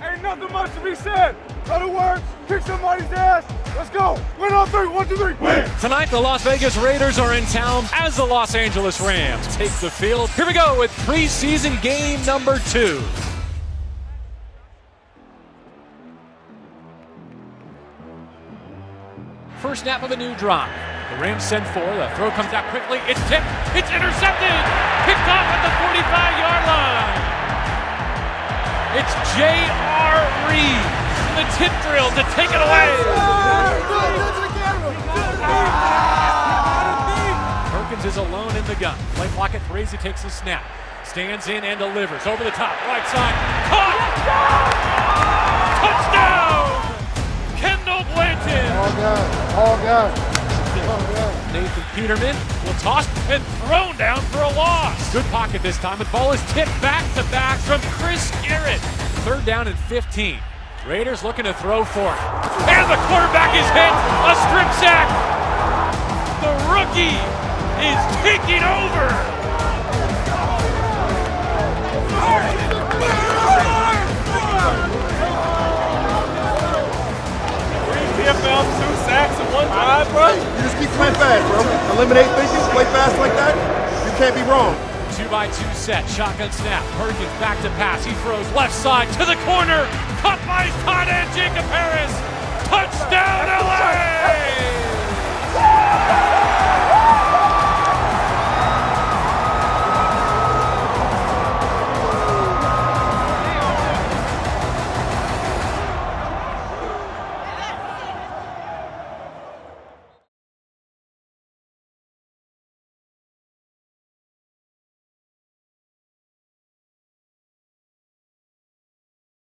Ain't nothing much to be said. Go to work, kick somebody's ass. Let's go. Win on three. 1, 2, 3. Win. Tonight, the Las Vegas Raiders are in town as the Los Angeles Rams take the field. Here we go with preseason game number 2. First snap of a new drive. The Rams send 4. The throw comes out quickly. It's tipped. It's intercepted. Picked off at the 45-yard line. It's J.R. Reed in the tip drill to take it away. Perkins is alone in the gun. Play clock at 3 as he takes the snap. Stands in and delivers. Over the top. Right side. Caught! Touchdown! Kendall Blanton. All good. Nathan Peterman will toss and thrown down for a loss. Good pocket this time. The ball is tipped back to back from Chris Garrett. 3rd down and 15. Raiders looking to throw for it. And the quarterback is hit. A strip sack. The rookie is taking over. PFL, 2 sacks and 1 drive, bro. You just keep playing fast, bro. Eliminate thinking, play fast like that. You can't be wrong. 2-by-2 set, shotgun snap. Perkins back to pass. He throws left side to the corner. Caught by his tight end, Jacob Harris. Touchdown, LA!